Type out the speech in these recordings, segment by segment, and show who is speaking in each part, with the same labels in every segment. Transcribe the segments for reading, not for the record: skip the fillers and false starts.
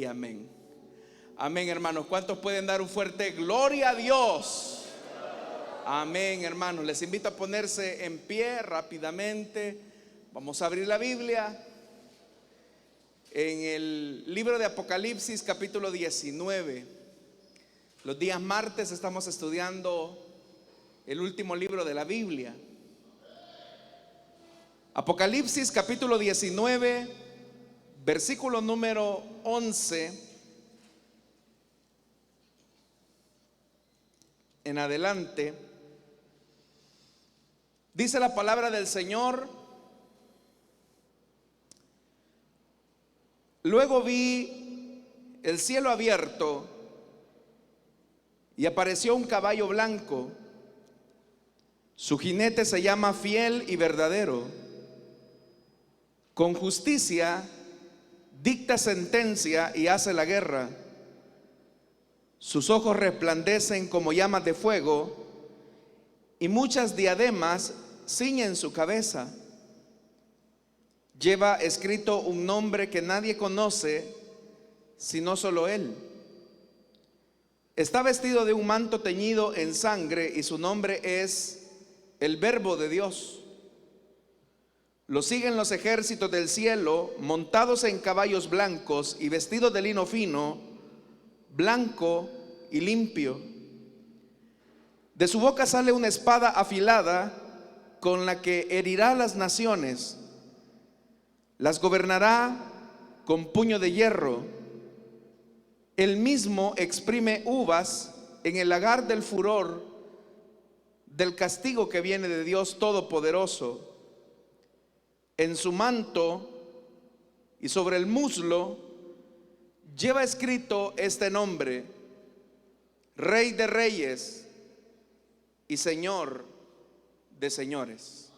Speaker 1: y amén. Amén, hermanos. ¿Cuántos pueden dar un fuerte gloria a Dios? Amén, hermanos. Les invito a ponerse en pie rápidamente. Vamos a abrir la Biblia en el libro de Apocalipsis, capítulo 19. Los días martes estamos estudiando el último libro de la Biblia. Apocalipsis, capítulo 19, versículo número 11 en adelante. Dice la palabra del Señor: luego vi el cielo abierto y apareció un caballo blanco. Su jinete se llama Fiel y Verdadero. Con justicia dicta sentencia y hace la guerra. Sus ojos resplandecen como llamas de fuego y muchas diademas ciñen su cabeza. Lleva escrito un nombre que nadie conoce sino solo él. Está vestido de un manto teñido en sangre y su nombre es el Verbo de Dios. Lo siguen los ejércitos del cielo, montados en caballos blancos y vestidos de lino fino, blanco y limpio. De su boca sale una espada afilada con la que herirá a las naciones. Las gobernará con puño de hierro. Él mismo exprime uvas en el lagar del furor del castigo que viene de Dios Todopoderoso. En su manto y sobre el muslo lleva escrito este nombre: Rey de Reyes y Señor de Señores.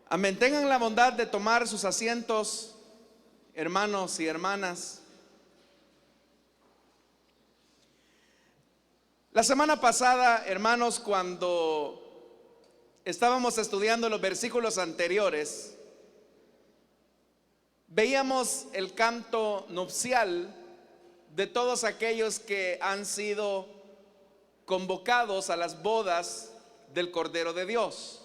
Speaker 1: Amén. Tengan la bondad de tomar sus asientos, hermanos y hermanas. La semana pasada, hermanos, cuando estábamos estudiando los versículos anteriores, veíamos el canto nupcial de todos aquellos que han sido convocados a las bodas del Cordero de Dios.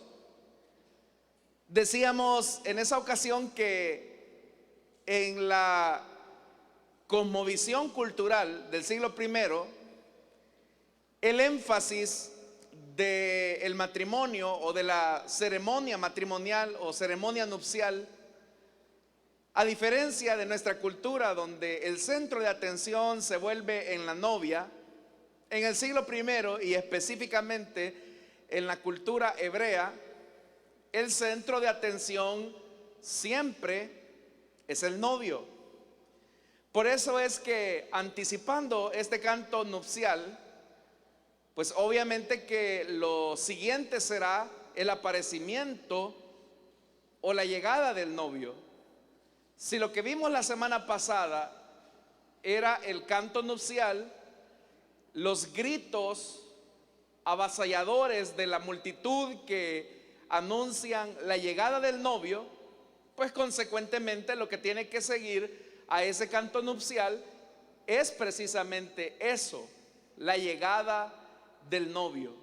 Speaker 1: Decíamos en esa ocasión que en la cosmovisión cultural del siglo I, el énfasis del matrimonio o de la ceremonia matrimonial o ceremonia nupcial, a diferencia de nuestra cultura donde el centro de atención se vuelve en la novia, en el siglo I y específicamente en la cultura hebrea, el centro de atención siempre es el novio. Por eso es que, anticipando este canto nupcial, pues obviamente que lo siguiente será el aparecimiento o la llegada del novio. Si lo que vimos la semana pasada era el canto nupcial, los gritos avasalladores de la multitud que anuncian la llegada del novio, pues consecuentemente lo que tiene que seguir a ese canto nupcial es precisamente eso, la llegada del novio.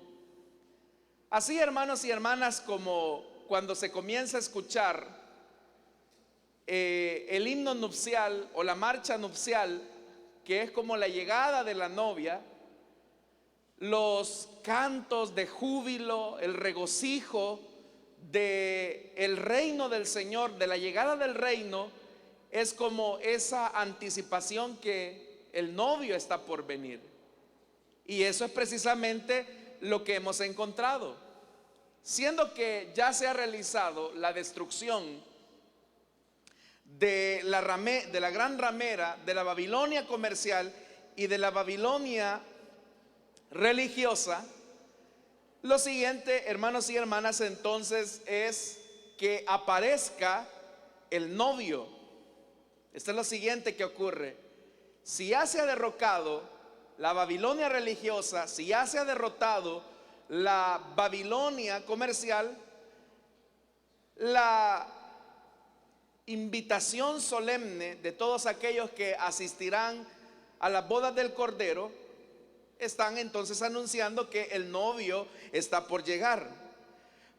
Speaker 1: Así, hermanos y hermanas, como cuando se comienza a escuchar el himno nupcial o la marcha nupcial, que es como la llegada de la novia, los cantos de júbilo, el regocijo del reino del Señor, de la llegada del reino, es como esa anticipación que el novio está por venir. Y eso es precisamente lo que hemos encontrado. Siendo que ya se ha realizado la destrucción de la gran ramera, de la Babilonia comercial y de la Babilonia religiosa, lo siguiente, hermanos y hermanas, entonces es que aparezca el novio. Esto es lo siguiente que ocurre. Si ya se ha derrocado la Babilonia religiosa, si ya se ha derrotado la Babilonia comercial, la invitación solemne de todos aquellos que asistirán a las bodas del Cordero, están entonces anunciando que el novio está por llegar.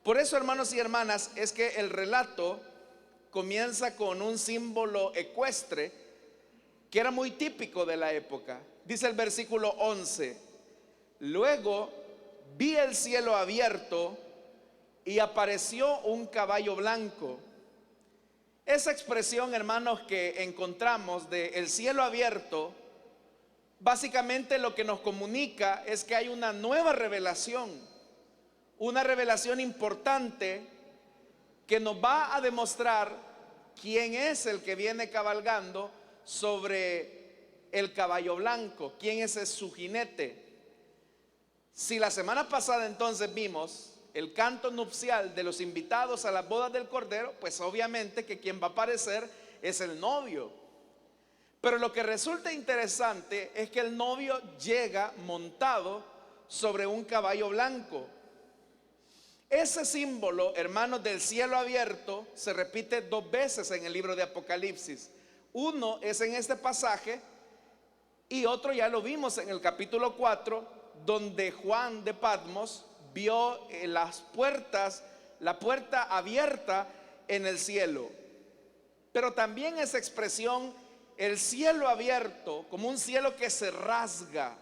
Speaker 1: Por eso, hermanos y hermanas, es que el relato comienza con un símbolo ecuestre que era muy típico de la época. Dice el versículo 11: luego vi el cielo abierto y apareció un caballo blanco. Esa expresión, hermanos, que encontramos de el cielo abierto, básicamente lo que nos comunica es que hay una nueva revelación, una revelación importante que nos va a demostrar quién es el que viene cabalgando sobre el caballo blanco, quién es su jinete. Si la semana pasada entonces vimos el canto nupcial de los invitados a las bodas del Cordero, pues obviamente que quien va a aparecer es el novio. Pero lo que resulta interesante es que el novio llega montado sobre un caballo blanco. Ese símbolo, hermanos, del cielo abierto se repite 2 veces en el libro de Apocalipsis. Uno es en este pasaje y otro ya lo vimos en el capítulo 4, donde Juan de Patmos vio las puertas, la puerta abierta en el cielo. Pero también esa expresión, el cielo abierto, como un cielo que se rasga,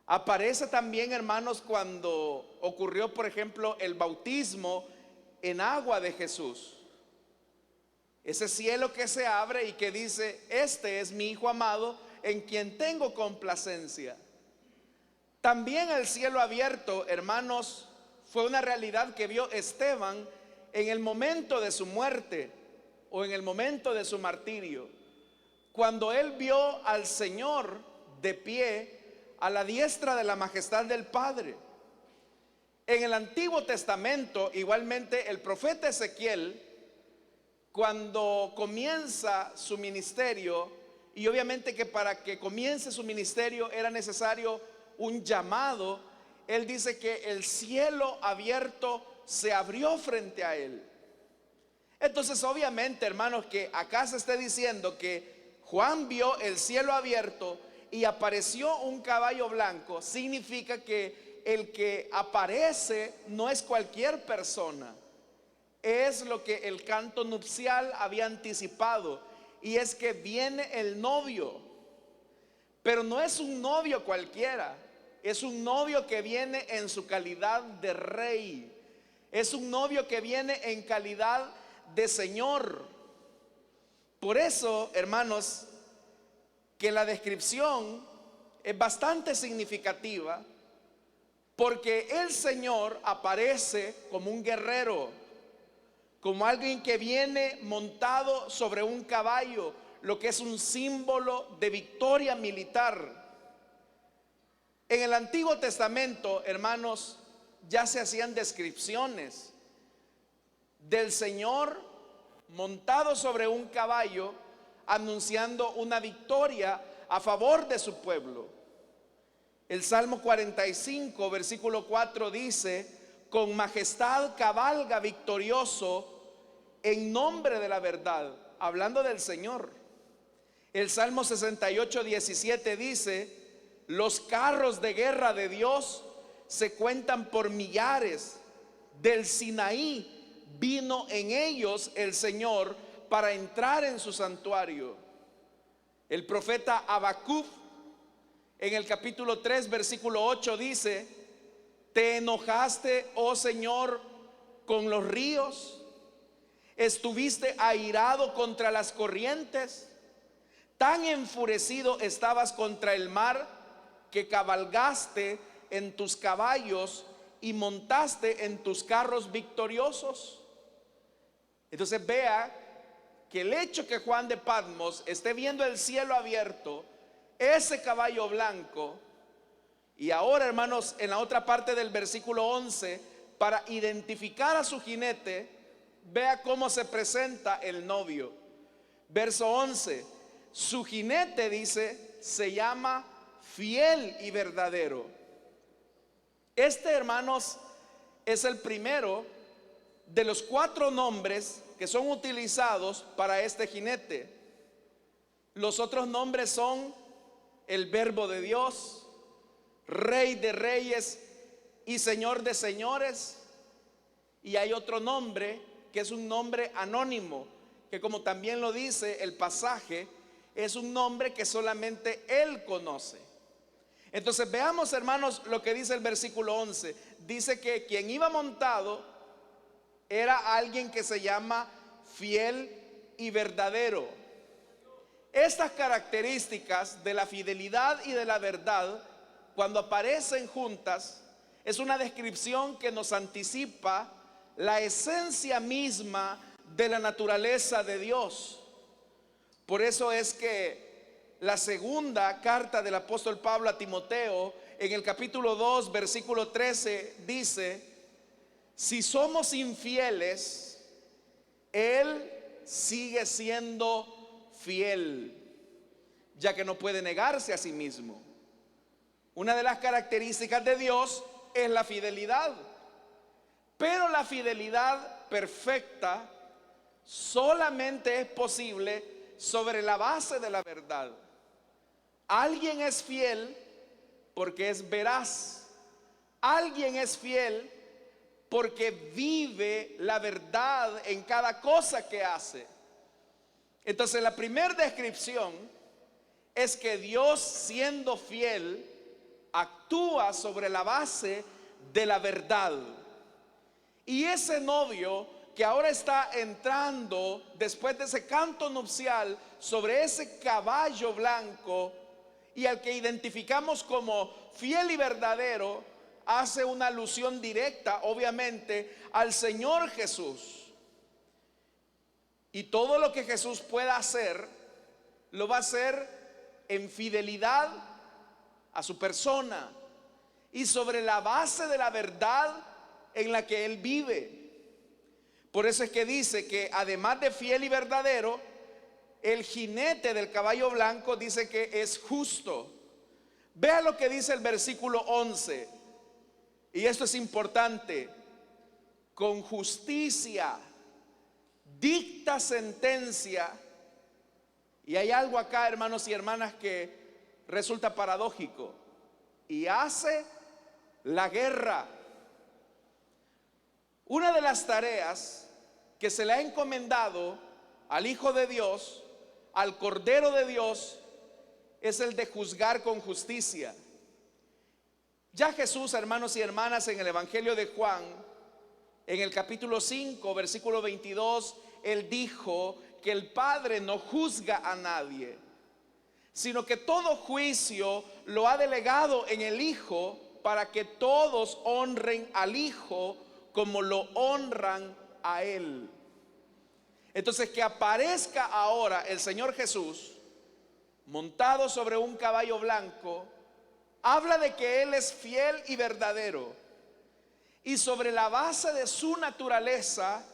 Speaker 1: aparece también, hermanos, cuando ocurrió, por ejemplo, el bautismo en agua de Jesús. Ese cielo que se abre y que dice: este es mi Hijo amado, en quien tengo complacencia. También el cielo abierto, hermanos, fue una realidad que vio Esteban en el momento de su muerte o en el momento de su martirio, cuando él vio al Señor de pie a la diestra de la majestad del Padre. En el Antiguo Testamento, igualmente, el profeta Ezequiel, cuando comienza su ministerio, y obviamente que para que comience su ministerio era necesario un llamado, él dice que el cielo abierto se abrió frente a él. Entonces, obviamente, hermanos, que acá se está diciendo que Juan vio el cielo abierto y apareció un caballo blanco, significa que el que aparece no es cualquier persona. Es lo que el canto nupcial había anticipado, y es que viene el novio. Pero no es un novio cualquiera, es un novio que viene en su calidad de rey, es un novio que viene en calidad de Señor. Por eso, hermanos, que la descripción es bastante significativa, porque el Señor aparece como un guerrero, como alguien que viene montado sobre un caballo, lo que es un símbolo de victoria militar. En el Antiguo Testamento, hermanos, ya se hacían descripciones del Señor montado sobre un caballo, anunciando una victoria a favor de su pueblo. El Salmo 45, versículo 4 dice: con majestad cabalga victorioso en nombre de la verdad, hablando del Señor. El Salmo 68, 17 dice: los carros de guerra de Dios se cuentan por millares. Del Sinaí vino en ellos el Señor para entrar en su santuario. El profeta Habacuc, en el capítulo 3, versículo 8 dice: ¿te enojaste, oh Señor, con los ríos? ¿Estuviste airado contra las corrientes? ¿Tan enfurecido estabas contra el mar que cabalgaste en tus caballos y montaste en tus carros victoriosos? Entonces vea que el hecho que Juan de Patmos esté viendo el cielo abierto, ese caballo blanco, y ahora, hermanos, en la otra parte del versículo 11, para identificar a su jinete, vea cómo se presenta el novio. Verso 11: su jinete, dice, se llama Fiel y Verdadero. Este, hermanos, es el primero de los 4 nombres que son utilizados para este jinete. Los otros nombres son el Verbo de Dios, Rey de Reyes y Señor de Señores. Y hay otro nombre que es un nombre anónimo, que como también lo dice el pasaje, es un nombre que solamente Él conoce. Entonces veamos, hermanos, lo que dice el versículo 11. Dice que quien iba montado era alguien que se llama fiel y verdadero. Estas características de la fidelidad y de la verdad, cuando aparecen juntas, es una descripción que nos anticipa la esencia misma de la naturaleza de Dios. Por eso es que la segunda carta del apóstol Pablo a Timoteo, en el capítulo 2, versículo 13, dice: si somos infieles, Él sigue siendo fiel, ya que no puede negarse a sí mismo. Una de las características de Dios es la fidelidad, pero la fidelidad perfecta solamente es posible sobre la base de la verdad. Alguien es fiel porque es veraz. Alguien es fiel porque vive la verdad en cada cosa que hace. Entonces la primera descripción es que Dios, siendo fiel, actúa sobre la base de la verdad. Y ese novio que ahora está entrando después de ese canto nupcial sobre ese caballo blanco, y al que identificamos como fiel y verdadero, hace una alusión directa, obviamente, al Señor Jesús. Y todo lo que Jesús pueda hacer, lo va a hacer en fidelidad a su persona y sobre la base de la verdad en la que Él vive. Por eso es que dice que además de fiel y verdadero, el jinete del caballo blanco dice que es justo. Vea lo que dice el versículo 11. Y esto es importante. Con justicia dicta sentencia. Y hay algo acá, hermanos y hermanas, que resulta paradójico. Y hace la guerra. Una de las tareas que se le ha encomendado al Hijo de Dios, al Cordero de Dios, es el de juzgar con justicia. Ya Jesús, hermanos y hermanas, en el Evangelio de Juan, en el capítulo 5, versículo 22, Él dijo que el Padre no juzga a nadie, sino que todo juicio lo ha delegado en el Hijo, para que todos honren al Hijo como lo honran a Él. Entonces, que aparezca ahora el Señor Jesús montado sobre un caballo blanco, habla de que Él es fiel y verdadero, y sobre la base de su naturaleza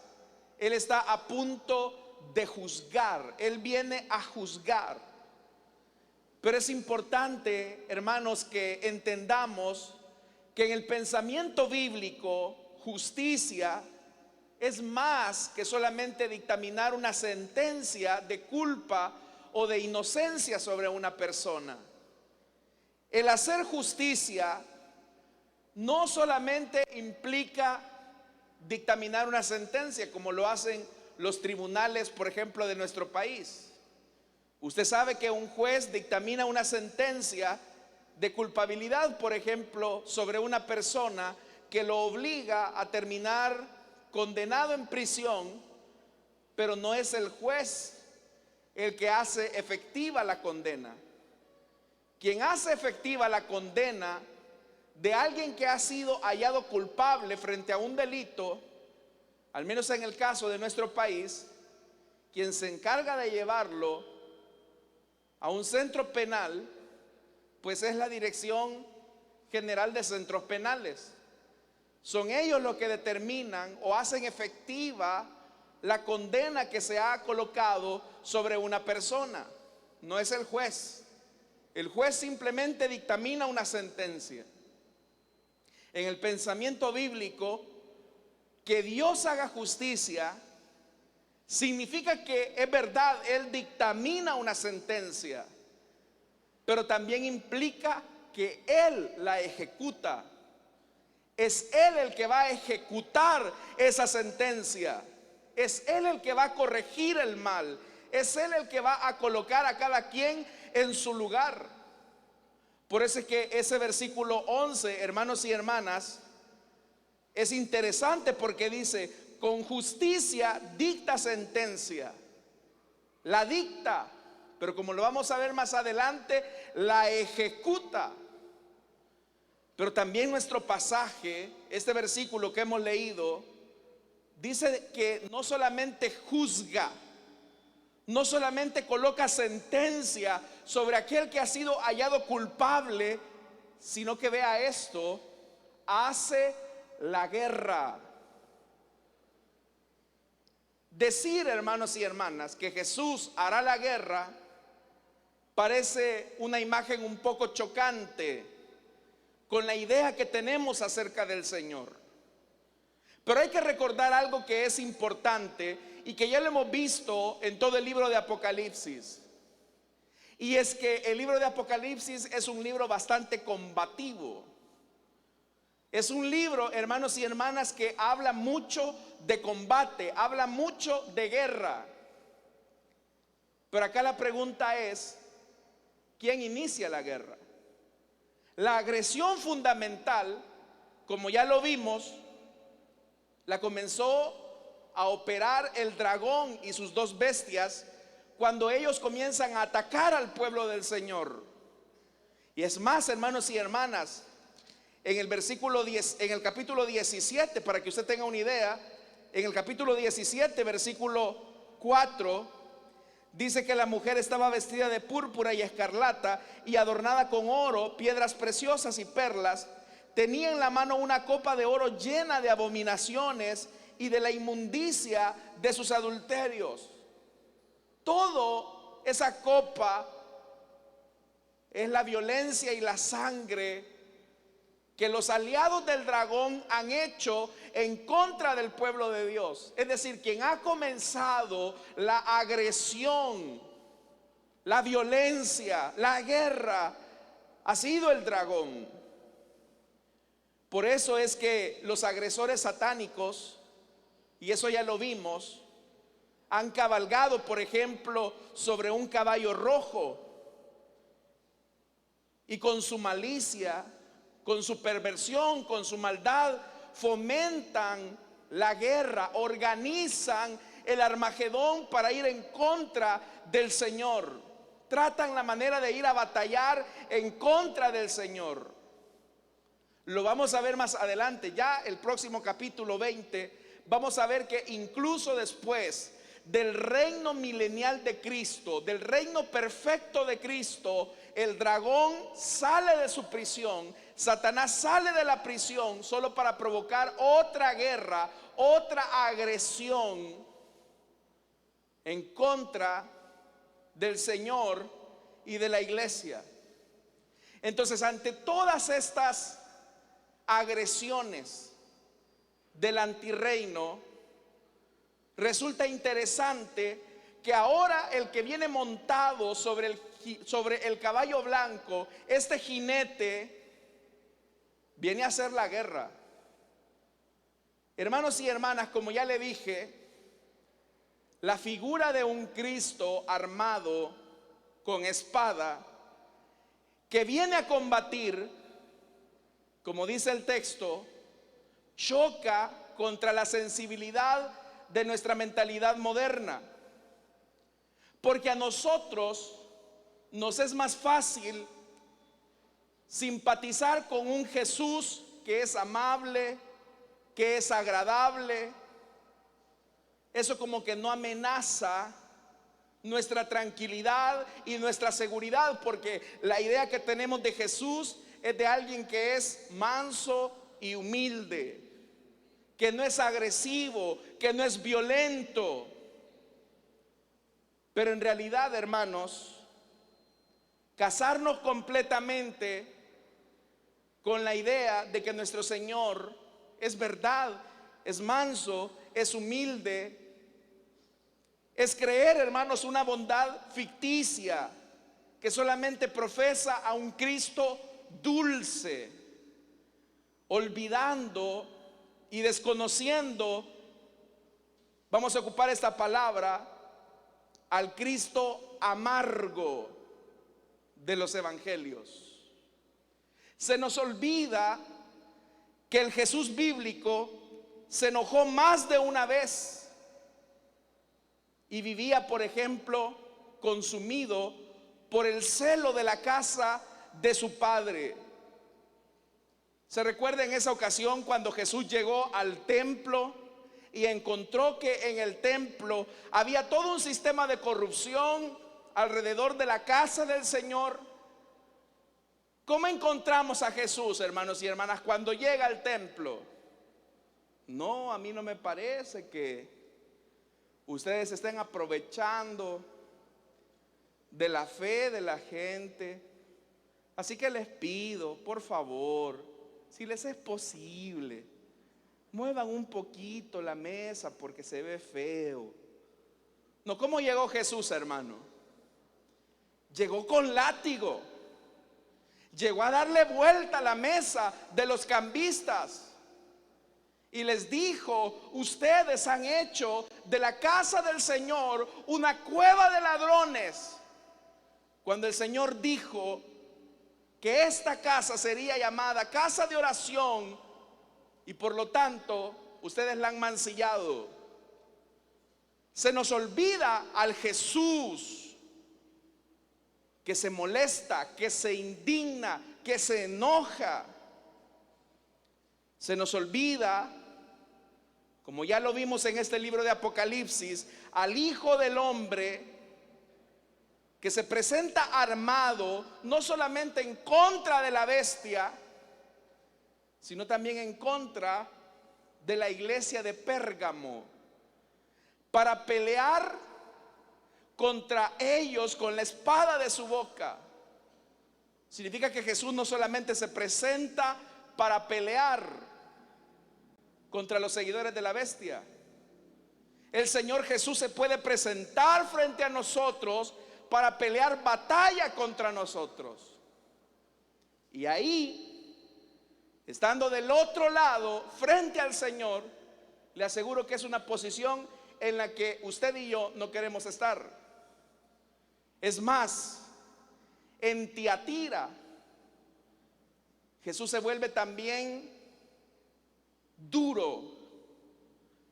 Speaker 1: Él está a punto de juzgar. Él viene a juzgar. Pero es importante, hermanos, que entendamos que en el pensamiento bíblico, justicia es más que solamente dictaminar una sentencia de culpa o de inocencia sobre una persona. El hacer justicia no solamente implica dictaminar una sentencia como lo hacen los tribunales, por ejemplo, de nuestro país. Usted sabe que un juez dictamina una sentencia de culpabilidad, por ejemplo, sobre una persona, que lo obliga a terminar condenado en prisión, pero no es el juez el que hace efectiva la condena. Quien hace efectiva la condena de alguien que ha sido hallado culpable frente a un delito, al menos en el caso de nuestro país, quien se encarga de llevarlo a un centro penal, pues es la Dirección General de Centros Penales. Son ellos los que determinan o hacen efectiva la condena que se ha colocado sobre una persona. No es el juez. El juez simplemente dictamina una sentencia. En el pensamiento bíblico, que Dios haga justicia significa que es verdad, Él dictamina una sentencia, pero también implica que Él la ejecuta. Es Él el que va a ejecutar esa sentencia. Es Él el que va a corregir el mal. Es Él el que va a colocar a cada quien en su lugar. Por eso es que ese versículo 11, hermanos y hermanas, es interesante porque dice: con justicia dicta sentencia. La dicta, pero como lo vamos a ver más adelante, la ejecuta. Pero también nuestro pasaje, este versículo que hemos leído, dice que no solamente juzga, no solamente coloca sentencia sobre aquel que ha sido hallado culpable, sino que, vea esto, hace la guerra. Decir, hermanos y hermanas, que Jesús hará la guerra parece una imagen un poco chocante con la idea que tenemos acerca del Señor. Pero hay que recordar algo que es importante y que ya lo hemos visto en todo el libro de Apocalipsis. Y es que el libro de Apocalipsis es un libro bastante combativo. Es un libro, hermanos y hermanas, que habla mucho de combate, habla mucho de guerra. Pero acá la pregunta es: ¿quién inicia la guerra? La agresión fundamental, como ya lo vimos, la comenzó a operar el dragón y sus dos bestias cuando ellos comienzan a atacar al pueblo del Señor. Y es más, hermanos y hermanas, en el versículo 10, en el capítulo 17, para que usted tenga una idea, en el capítulo 17, versículo 4, dice que la mujer estaba vestida de púrpura y escarlata y adornada con oro, piedras preciosas y perlas. Tenía en la mano una copa de oro llena de abominaciones y de la inmundicia de sus adulterios. Todo esa copa es la violencia y la sangre que los aliados del dragón han hecho en contra del pueblo de Dios. Es decir, quien ha comenzado la agresión, la violencia, la guerra, ha sido el dragón. Por eso es que los agresores satánicos, y eso ya lo vimos, han cabalgado, por ejemplo, sobre un caballo rojo, y con su malicia, con su perversión, con su maldad, fomentan la guerra, organizan el Armagedón para ir en contra del Señor. Tratan la manera de ir a batallar en contra del Señor. Lo vamos a ver más adelante, ya el próximo capítulo 20, vamos a ver que incluso después del reino milenial de Cristo, del reino perfecto de Cristo, el dragón sale de su prisión, Satanás sale de la prisión solo para provocar otra guerra, otra agresión en contra del Señor y de la iglesia. Entonces, ante todas estas agresiones del antirreino, resulta interesante que ahora el que viene montado sobre el caballo blanco, este jinete, viene a hacer la guerra. Hermanos y hermanas, como ya le dije, la figura de un Cristo armado con espada que viene a combatir, como dice el texto, choca contra la sensibilidad de nuestra mentalidad moderna. Porque a nosotros nos es más fácil simpatizar con un Jesús que es amable, que es agradable. Eso como que no amenaza nuestra tranquilidad y nuestra seguridad, porque la idea que tenemos de Jesús es de alguien que es manso y humilde, que no es agresivo, que no es violento. Pero en realidad, hermanos, casarnos completamente con la idea de que nuestro Señor es verdad es manso, es humilde. Es creer, hermanos, una bondad ficticia que solamente profesa a un Cristo dulce, olvidando y desconociendo, vamos a ocupar esta palabra, al Cristo amargo de los evangelios. Se nos olvida que el Jesús bíblico se enojó más de una vez y vivía, por ejemplo, consumido por el celo de la casa de su padre. ¿Se recuerda en esa ocasión cuando Jesús llegó al templo y encontró que en el templo había todo un sistema de corrupción alrededor de la casa del Señor? ¿Cómo encontramos a Jesús, hermanos y hermanas, cuando llega al templo? No, a mí no me parece que ustedes estén aprovechando de la fe de la gente. Así que les pido, por favor, si les es posible, muevan un poquito la mesa porque se ve feo. No, ¿cómo llegó Jesús, hermano? Llegó con látigo. Llegó a darle vuelta a la mesa de los cambistas. Y les dijo: ustedes han hecho de la casa del Señor una cueva de ladrones. Cuando el Señor dijo que esta casa sería llamada casa de oración, y por lo tanto ustedes la han mancillado. Se nos olvida al Jesús que se molesta, que se indigna, que se enoja. Se nos olvida, como ya lo vimos en este libro de Apocalipsis, al Hijo del Hombre que se presenta armado no solamente en contra de la bestia, sino también en contra de la iglesia de Pérgamo, para pelear contra ellos con la espada de su boca. Significa que Jesús no solamente se presenta para pelear contra los seguidores de la bestia. El Señor Jesús se puede presentar frente a nosotros para pelear batalla contra nosotros. Y ahí, estando del otro lado, frente al Señor, le aseguro que es una posición en la que usted y yo no queremos estar. Es más, en Tiatira, Jesús se vuelve también duro.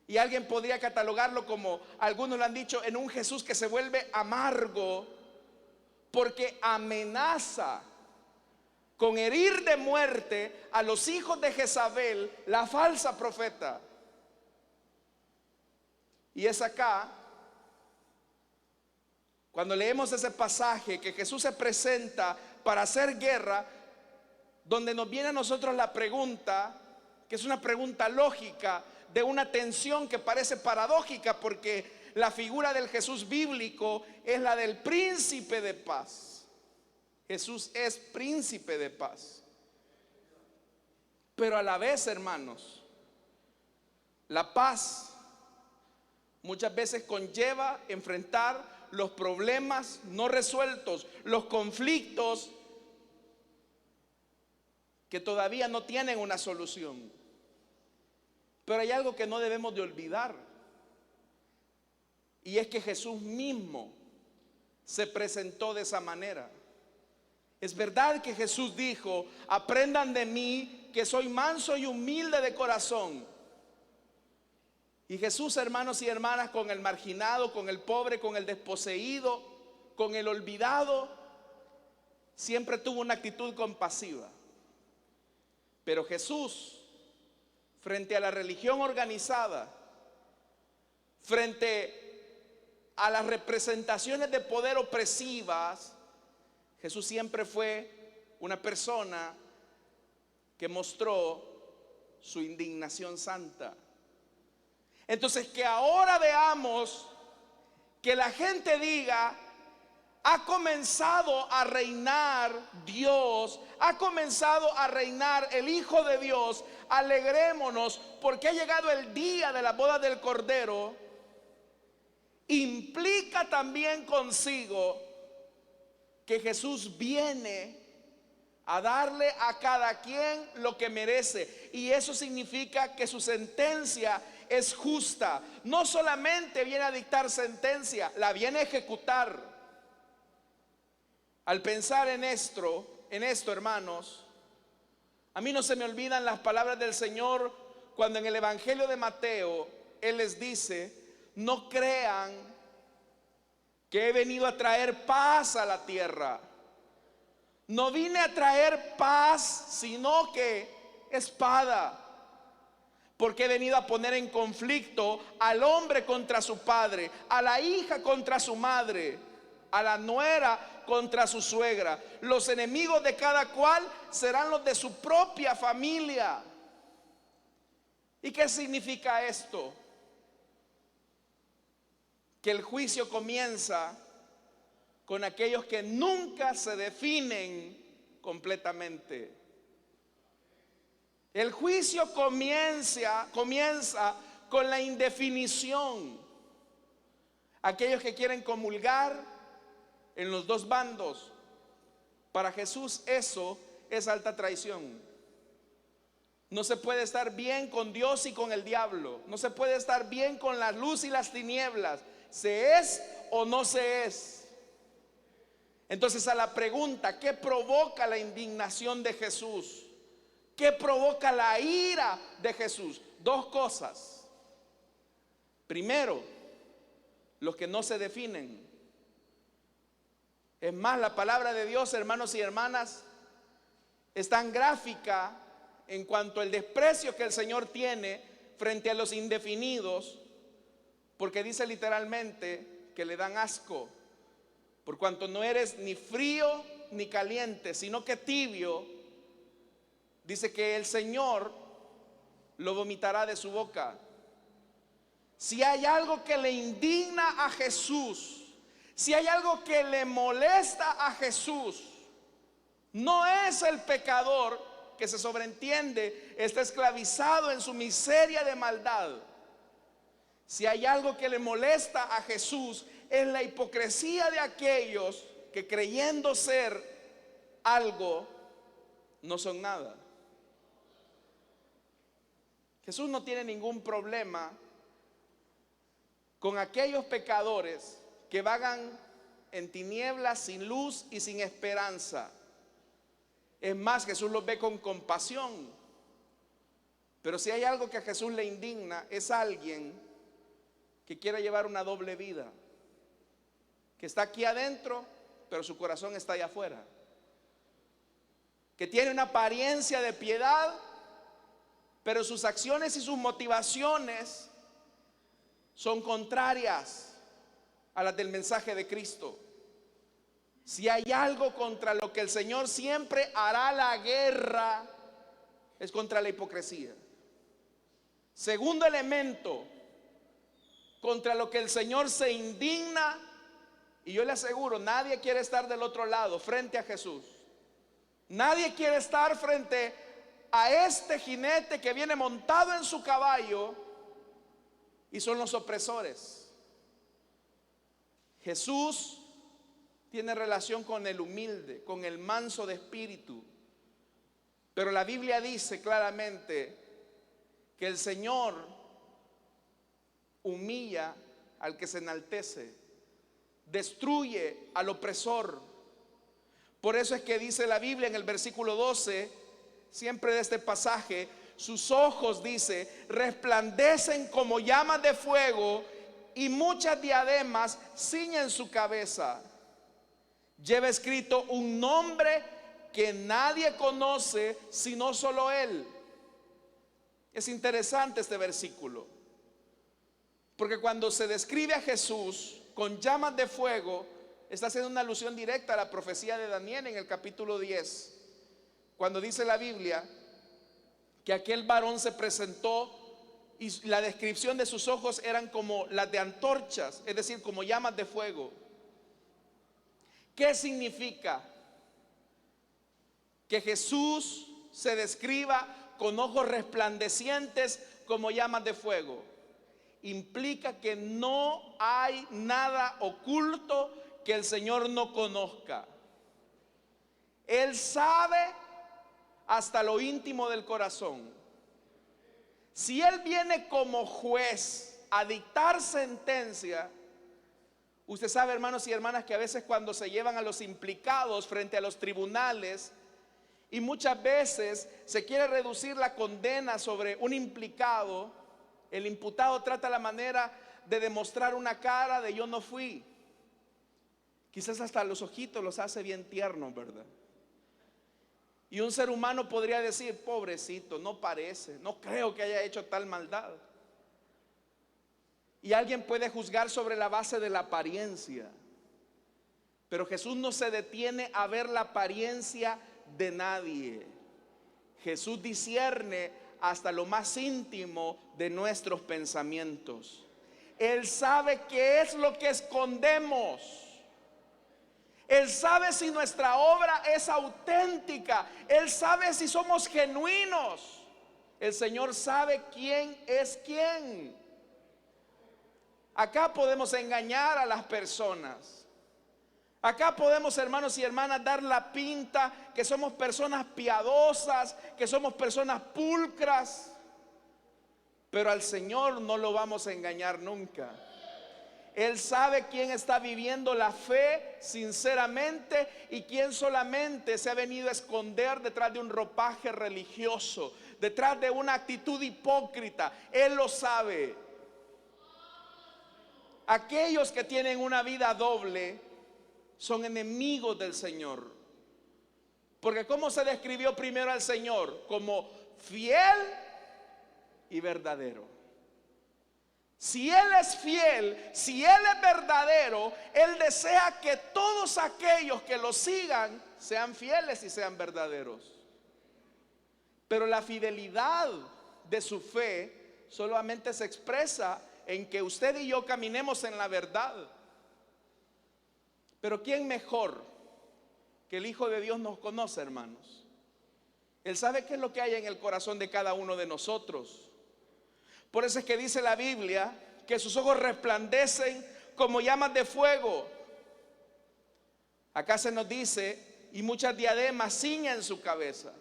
Speaker 1: Y alguien podría catalogarlo, como algunos lo han dicho, en un Jesús que se vuelve amargo, porque amenaza con herir de muerte a los hijos de Jezabel, la falsa profeta. Y es acá, cuando leemos ese pasaje, que Jesús se presenta para hacer guerra, donde nos viene a nosotros la pregunta, que es una pregunta lógica, de una tensión que parece paradójica, porque la figura del Jesús bíblico es la del príncipe de paz. Jesús es príncipe de paz. Pero a la vez, hermanos, la paz muchas veces conlleva enfrentar los problemas no resueltos, los conflictos que todavía no tienen una solución. Pero hay algo que no debemos de olvidar, y es que Jesús mismo se presentó de esa manera. Es verdad que Jesús dijo: aprendan de mí, que soy manso y humilde de corazón. Y Jesús, hermanos y hermanas, con el marginado, con el pobre, con el desposeído, con el olvidado, siempre tuvo una actitud compasiva. Pero Jesús, frente a la religión organizada, frente a las representaciones de poder opresivas, Jesús siempre fue una persona que mostró su indignación santa. Entonces, que ahora veamos que la gente diga: Ha comenzado a reinar Dios, ha comenzado a reinar el Hijo de Dios. Alegrémonos porque ha llegado el día de la boda del Cordero. Implica también consigo que Jesús viene a darle a cada quien lo que merece, y eso significa que su sentencia es justa. No solamente viene a dictar sentencia, la viene a ejecutar. Al pensar en esto, hermanos, a mí no se me olvidan las palabras del Señor cuando en el Evangelio de Mateo Él les dice: no crean que he venido a traer paz a la tierra. No vine a traer paz, sino que espada. Porque he venido a poner en conflicto al hombre contra su padre, a la hija contra su madre, a la nuera contra su suegra. Los enemigos de cada cual serán los de su propia familia. ¿Y qué significa esto? Que el juicio comienza con aquellos que nunca se definen completamente. El juicio comienza con la indefinición. Aquellos que quieren comulgar en los dos bandos. Para Jesús eso es alta traición. No se puede estar bien con Dios y con el diablo. No se puede estar bien con la luz y las tinieblas. ¿Se es o no se es? Entonces, a la pregunta, ¿qué provoca la indignación de Jesús? ¿Qué provoca la ira de Jesús? Dos cosas. Primero, los que no se definen. Es más, la palabra de Dios, hermanos y hermanas, es tan gráfica en cuanto al desprecio que el Señor tiene frente a los indefinidos, porque dice literalmente que le dan asco, por cuanto no eres ni frío ni caliente, sino que tibio. Dice que el Señor lo vomitará de su boca. Si hay algo que le indigna a Jesús, si hay algo que le molesta a Jesús, no es el pecador que, se sobreentiende, está esclavizado en su miseria de maldad. Si hay algo que le molesta a Jesús, es la hipocresía de aquellos que, creyendo ser algo, no son nada. Jesús no tiene ningún problema con aquellos pecadores que vagan en tinieblas, sin luz y sin esperanza. Es más, Jesús los ve con compasión. Pero si hay algo que a Jesús le indigna, es alguien que quiere llevar una doble vida, que está aquí adentro, pero su corazón está allá afuera, que tiene una apariencia de piedad, pero sus acciones y sus motivaciones son contrarias a las del mensaje de Cristo. Si hay algo contra lo que el Señor siempre hará la guerra, es contra la hipocresía. Segundo elemento contra lo que el Señor se indigna, y yo le aseguro, nadie quiere estar del otro lado, frente a Jesús. Nadie quiere estar frente a este jinete que viene montado en su caballo, y son los opresores. Jesús tiene relación con el humilde, con el manso de espíritu. Pero la Biblia dice claramente que el Señor humilla al que se enaltece, destruye al opresor. Por eso es que dice la Biblia en el versículo 12, siempre de este pasaje: sus ojos, dice, resplandecen como llamas de fuego, y muchas diademas ciñen su cabeza. Lleva escrito un nombre que nadie conoce sino solo Él. Es interesante este versículo, porque cuando se describe a Jesús con llamas de fuego, está haciendo una alusión directa a la profecía de Daniel en el capítulo 10, cuando dice la Biblia que aquel varón se presentó y la descripción de sus ojos eran como las de antorchas, es decir, como llamas de fuego. ¿Qué significa que Jesús se describa con ojos resplandecientes como llamas de fuego? Implica que no hay nada oculto que el Señor no conozca. Él sabe hasta lo íntimo del corazón. Si Él viene como juez a dictar sentencia, usted sabe, hermanos y hermanas, que a veces cuando se llevan a los implicados frente a los tribunales, y muchas veces se quiere reducir la condena sobre un implicado, el imputado trata la manera de demostrar una cara de yo no fui. Quizás hasta los ojitos los hace bien tiernos, ¿verdad? Y un ser humano podría decir, pobrecito, no parece, no creo que haya hecho tal maldad. Y alguien puede juzgar sobre la base de la apariencia. Pero Jesús no se detiene a ver la apariencia de nadie. Jesús discierne hasta lo más íntimo de nuestros pensamientos. Él sabe qué es lo que escondemos. Él sabe si nuestra obra es auténtica. Él sabe si somos genuinos. El Señor sabe quién es quién. Acá podemos engañar a las personas. Acá podemos, hermanos y hermanas, dar la pinta que somos personas piadosas, que somos personas pulcras. Pero al Señor no lo vamos a engañar nunca. Él sabe quién está viviendo la fe sinceramente y quién solamente se ha venido a esconder detrás de un ropaje religioso, detrás de una actitud hipócrita. Él lo sabe. Aquellos que tienen una vida doble son enemigos del Señor. Porque ¿cómo se describió primero al Señor? Como fiel y verdadero. Si Él es fiel, si Él es verdadero, Él desea que todos aquellos que lo sigan sean fieles y sean verdaderos. Pero la fidelidad de su fe solamente se expresa en que usted y yo caminemos en la verdad. Pero ¿quién mejor que el Hijo de Dios nos conoce, hermanos? Él sabe qué es lo que hay en el corazón de cada uno de nosotros. Por eso es que dice la Biblia que sus ojos resplandecen como llamas de fuego. Acá se nos dice, y muchas diademas ciñen su cabeza.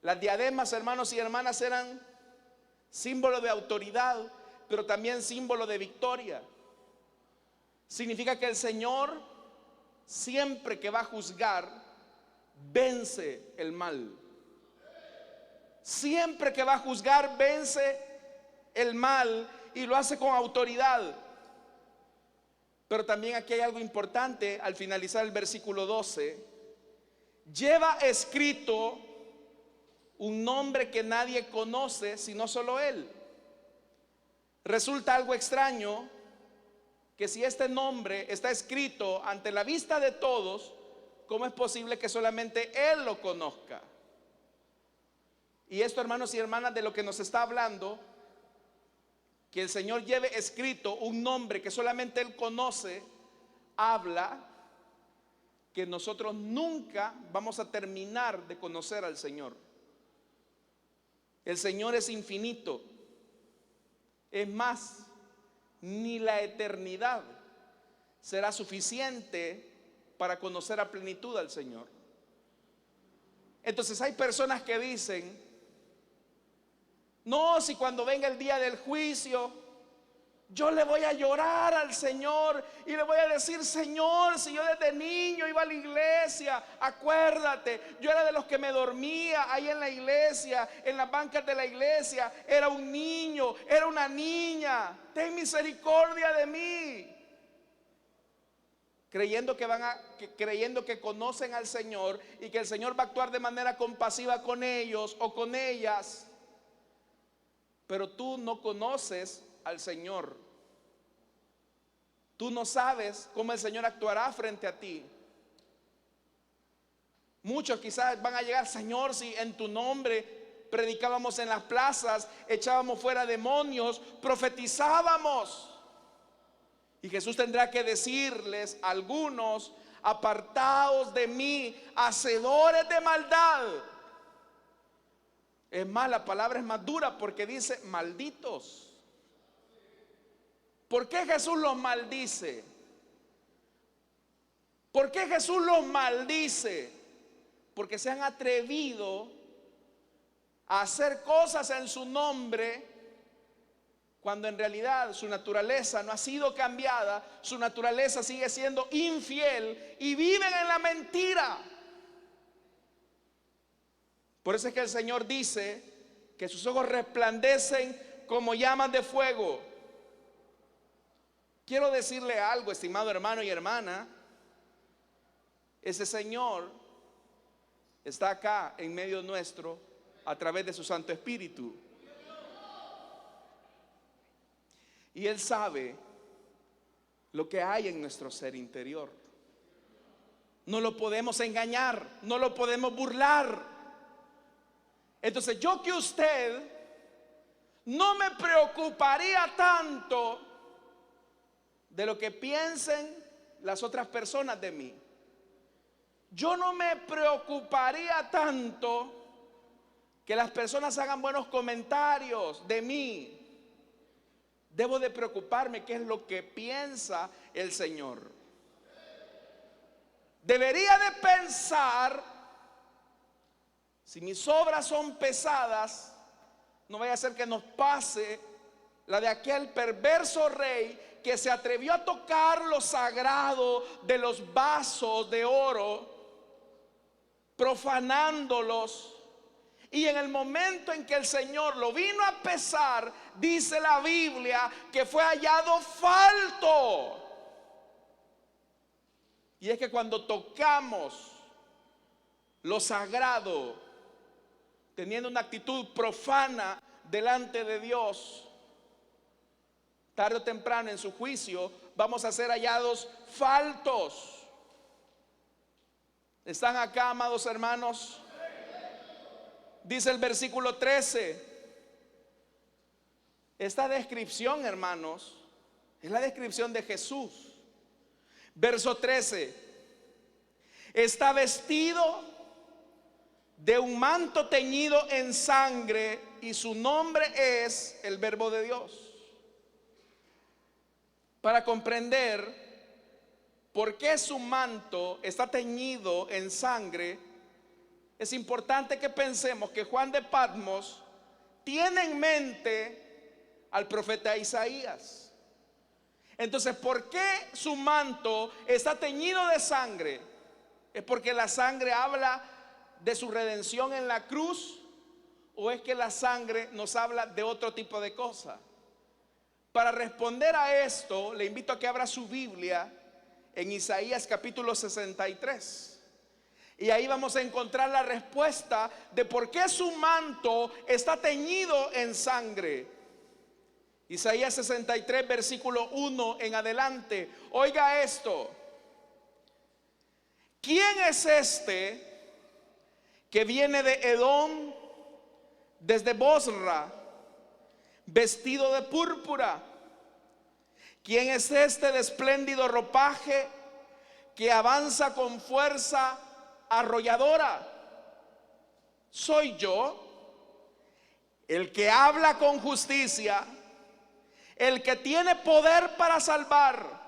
Speaker 1: Las diademas, hermanos y hermanas, eran símbolo de autoridad, pero también símbolo de victoria. Significa que el Señor, siempre que va a juzgar, vence el mal. Siempre que va a juzgar, vence el mal y lo hace con autoridad. Pero también aquí hay algo importante al finalizar el versículo 12. Lleva escrito un nombre que nadie conoce sino solo Él. Resulta algo extraño que si este nombre está escrito ante la vista de todos, ¿cómo es posible que solamente Él lo conozca? Y esto, hermanos y hermanas, de lo que nos está hablando, que el Señor lleve escrito un nombre que solamente Él conoce, habla que nosotros nunca vamos a terminar de conocer al Señor. El Señor es infinito. Es más, ni la eternidad será suficiente para conocer a plenitud al Señor. Entonces hay personas que dicen, no, si cuando venga el día del juicio, yo le voy a llorar al Señor y le voy a decir, Señor, si yo desde niño iba a la iglesia, acuérdate, yo era de los que me dormía ahí en la iglesia, en las bancas de la iglesia, era un niño, era una niña, ten misericordia de mí. Creyendo que conocen al Señor y que el Señor va a actuar de manera compasiva con ellos o con ellas. Pero tú no conoces al Señor. Tú no sabes cómo el Señor actuará frente a ti. Muchos quizás van a llegar, Señor, si en tu nombre predicábamos en las plazas, echábamos fuera demonios, profetizábamos. Y Jesús tendrá que decirles a algunos apartaos de mí, hacedores de maldad. Es más, la palabra es más dura porque dice malditos. ¿Por qué Jesús los maldice? ¿Por qué Jesús los maldice? Porque se han atrevido a hacer cosas en su nombre, cuando en realidad su naturaleza no ha sido cambiada, su naturaleza sigue siendo infiel y viven en la mentira. Por eso es que el Señor dice que sus ojos resplandecen como llamas de fuego. Quiero decirle algo, estimado hermano y hermana. Ese Señor está acá en medio nuestro a través de su Santo Espíritu. Y Él sabe lo que hay en nuestro ser interior. No lo podemos engañar, no lo podemos burlar. Entonces yo que usted no me preocuparía tanto de lo que piensen las otras personas de mí. Yo no me preocuparía tanto que las personas hagan buenos comentarios de mí. Debo de preocuparme qué es lo que piensa el Señor. Debería de pensar, si mis obras son pesadas, no vaya a ser que nos pase la de aquel perverso rey que se atrevió a tocar lo sagrado de los vasos de oro, profanándolos. Y en el momento en que el Señor lo vino a pesar, dice la Biblia que fue hallado falto. Y es que cuando tocamos lo sagrado, teniendo una actitud profana delante de Dios, tarde o temprano en su juicio vamos a ser hallados faltos. ¿Están acá, amados hermanos? Dice el versículo 13. Esta descripción, hermanos, es la descripción de Jesús. Verso 13. Está vestido de un manto teñido en sangre y su nombre es el Verbo de Dios. Para comprender por qué su manto está teñido en sangre, es importante que pensemos que Juan de Patmos tiene en mente al profeta Isaías. Entonces, ¿por qué su manto está teñido de sangre? ¿Es porque la sangre habla de su redención en la cruz? ¿O es que la sangre nos habla de otro tipo de cosa? Para responder a esto, le invito a que abra su Biblia en Isaías capítulo 63. Y ahí vamos a encontrar la respuesta de por qué su manto está teñido en sangre. Isaías 63, versículo 1 en adelante. Oiga esto. ¿Quién es este que viene de Edom, desde Bosra, vestido de púrpura? ¿Quién es este de espléndido ropaje que avanza con fuerza arrolladora? Soy yo, el que habla con justicia, el que tiene poder para salvar.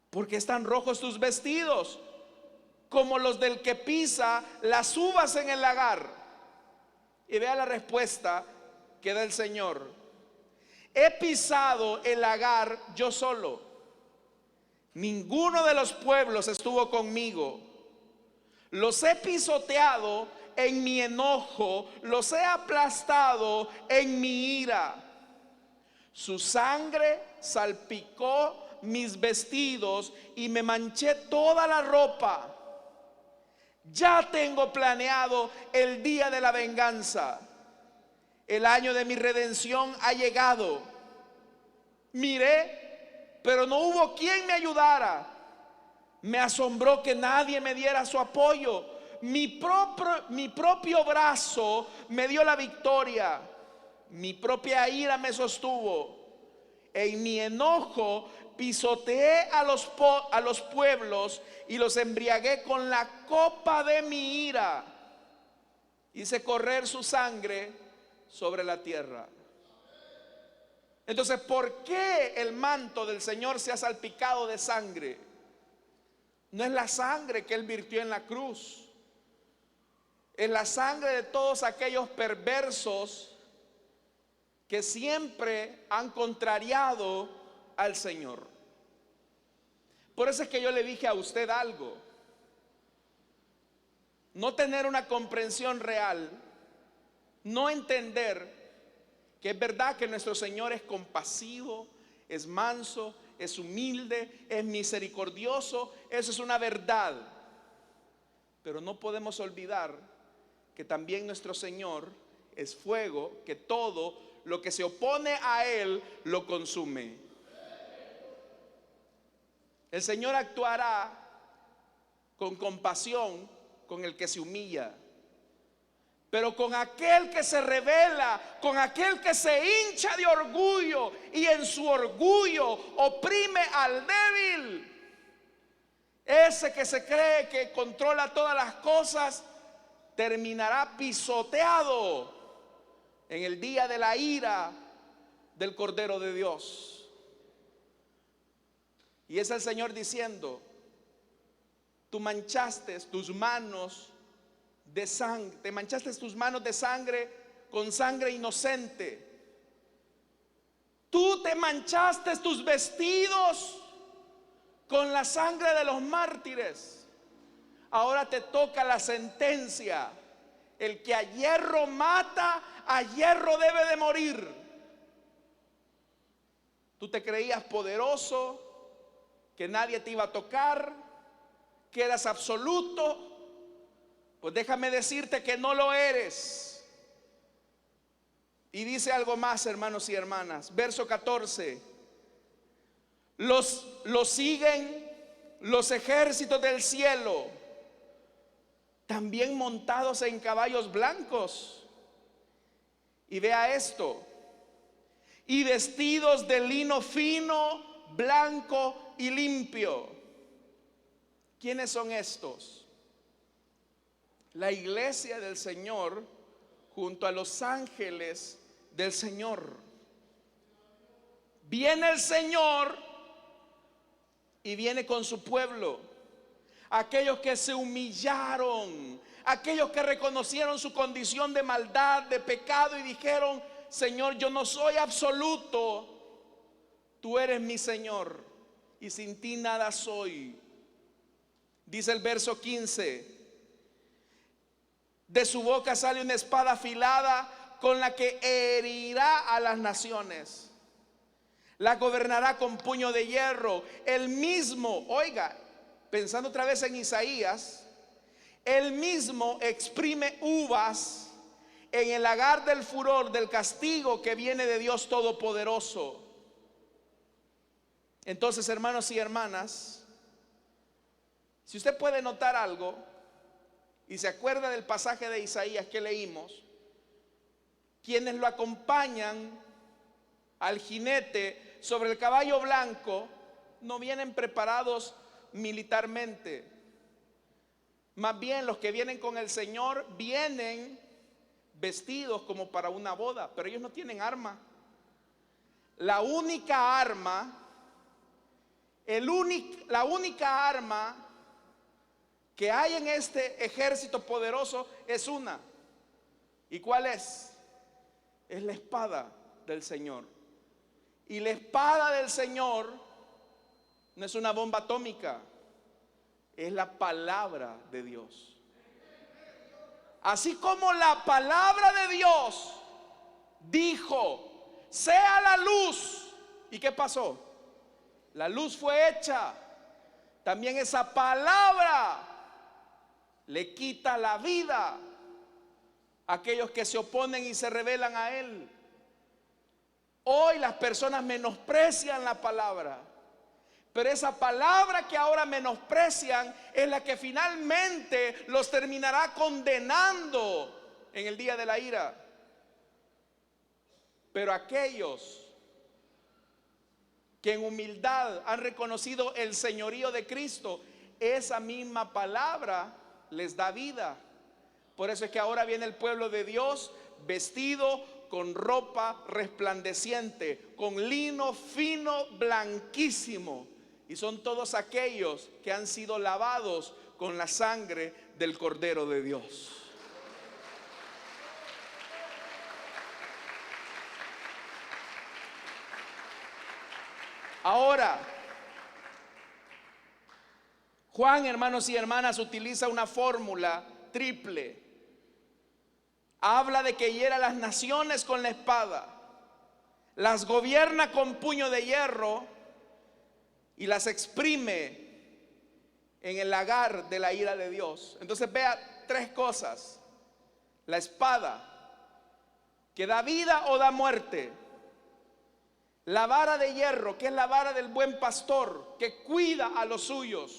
Speaker 1: ¿Por qué están rojos tus vestidos, como los del que pisa las uvas en el lagar? Y vea la respuesta que da el Señor. He pisado el lagar yo solo, ninguno de los pueblos estuvo conmigo. Los he pisoteado en mi enojo, los he aplastado en mi ira. Su sangre salpicó mis vestidos y me manché toda la ropa. Ya tengo planeado el día de la venganza. El año de mi redención ha llegado. Miré, pero no hubo quien me ayudara. Me asombró que nadie me diera su apoyo. Mi propio brazo me dio la victoria. Mi propia ira me sostuvo. En mi enojo pisoteé a los pueblos y los embriagué con la copa de mi ira. Hice correr su sangre sobre la tierra. Entonces, ¿por qué el manto del Señor se ha salpicado de sangre? No es la sangre que Él virtió en la cruz, es la sangre de todos aquellos perversos que siempre han contrariado al Señor. Por eso es que yo le dije a usted algo: no tener una comprensión real, no entender que es verdad que nuestro Señor es compasivo, es manso, es humilde, es misericordioso. Eso es una verdad. Pero no podemos olvidar que también nuestro Señor es fuego, que todo lo que se opone a Él lo consume. El Señor actuará con compasión con el que se humilla, pero con aquel que se revela, con aquel que se hincha de orgullo y en su orgullo oprime al débil, ese que se cree que controla todas las cosas, terminará pisoteado en el día de la ira del Cordero de Dios. Y es el Señor diciendo: tú manchaste tus manos de sangre, te manchaste tus manos de sangre con sangre inocente. Tú te manchaste tus vestidos con la sangre de los mártires. Ahora te toca la sentencia. El que a hierro mata, a hierro debe de morir. Tú te creías poderoso, que nadie te iba a tocar, que eras absoluto. Pues déjame decirte que no lo eres. Y dice algo más, hermanos y hermanas. Verso 14. Los siguen los ejércitos del cielo, también montados en caballos blancos. Y vea esto: y vestidos de lino fino, blanco y limpio. ¿Quiénes son estos? La iglesia del Señor junto a los ángeles del Señor. Viene el Señor y viene con su pueblo, aquellos que se humillaron, aquellos que reconocieron su condición de maldad, de pecado, y dijeron: Señor, yo no soy absoluto, tú eres mi Señor y sin ti nada soy. Dice el verso 15: de su boca sale una espada afilada con la que herirá a las naciones. La gobernará con puño de hierro. Él mismo, oiga, pensando otra vez en Isaías, él mismo exprime uvas en el lagar del furor del castigo que viene de Dios Todopoderoso. Entonces, hermanos y hermanas, si usted puede notar algo y se acuerda del pasaje de Isaías que leímos, quienes lo acompañan al jinete sobre el caballo blanco no vienen preparados militarmente. Más bien, los que vienen con el Señor vienen vestidos como para una boda, pero ellos no tienen arma. La única arma, la única arma que hay en este ejército poderoso es una. ¿Y cuál es? Es la espada del Señor. Y la espada del Señor no es una bomba atómica, es la palabra de Dios. Así como la palabra de Dios dijo: sea la luz. ¿Y qué pasó? La luz fue hecha. También esa palabra le quita la vida a aquellos que se oponen y se rebelan a Él. Hoy las personas menosprecian la palabra, pero esa palabra que ahora menosprecian es la que finalmente los terminará condenando en el día de la ira. Pero aquellos que en humildad han reconocido el señorío de Cristo, esa misma palabra les da vida. Por eso es que ahora viene el pueblo de Dios vestido con ropa resplandeciente, con lino fino, blanquísimo. Y son todos aquellos que han sido lavados con la sangre del Cordero de Dios. Ahora, Juan, hermanos y hermanas, utiliza una fórmula triple. Habla de que hiera las naciones con la espada, las gobierna con puño de hierro y las exprime en el lagar de la ira de Dios. Entonces vea tres cosas: la espada, que da vida o da muerte; la vara de hierro, que es la vara del buen pastor, que cuida a los suyos;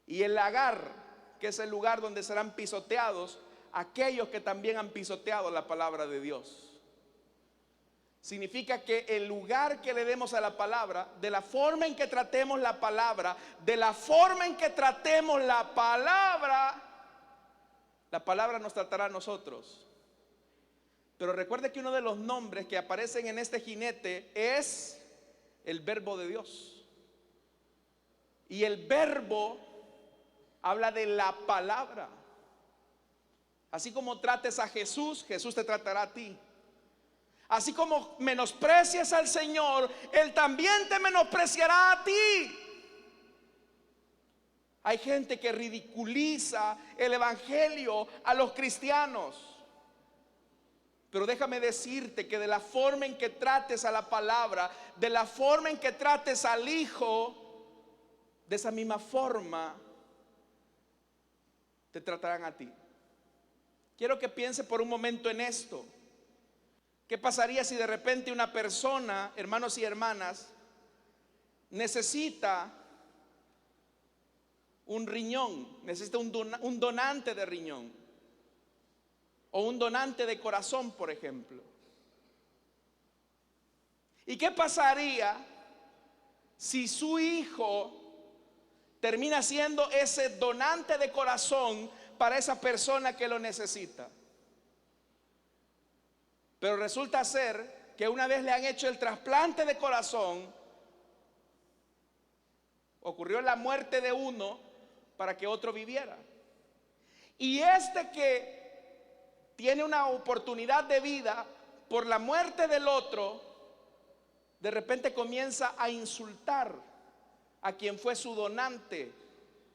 Speaker 1: y el lagar, que es el lugar donde serán pisoteados aquellos que también han pisoteado la palabra de Dios. Significa que el lugar que le demos a la palabra, de la forma en que tratemos la palabra, de la forma en que tratemos la palabra nos tratará a nosotros. Pero recuerde que uno de los nombres que aparecen en este jinete es el Verbo de Dios. Y el Verbo habla de la palabra. Así como trates a Jesús, Jesús te tratará a ti. Así como menosprecias al Señor, Él también te menospreciará a ti. Hay gente que ridiculiza el evangelio a los cristianos. Pero déjame decirte que de la forma en que trates a la palabra, de la forma en que trates al Hijo, de esa misma forma te tratarán a ti. Quiero que piense por un momento en esto. ¿Qué pasaría si de repente una persona, hermanos y hermanas, necesita un riñón, necesita un donante de riñón o un donante de corazón, por ejemplo? ¿Y qué pasaría si su hijo termina siendo ese donante de corazón para esa persona que lo necesita? Pero resulta ser que una vez le han hecho el trasplante de corazón, ocurrió la muerte de uno para que otro viviera. Y este que tiene una oportunidad de vida por la muerte del otro, de repente comienza a insultar a quien fue su donante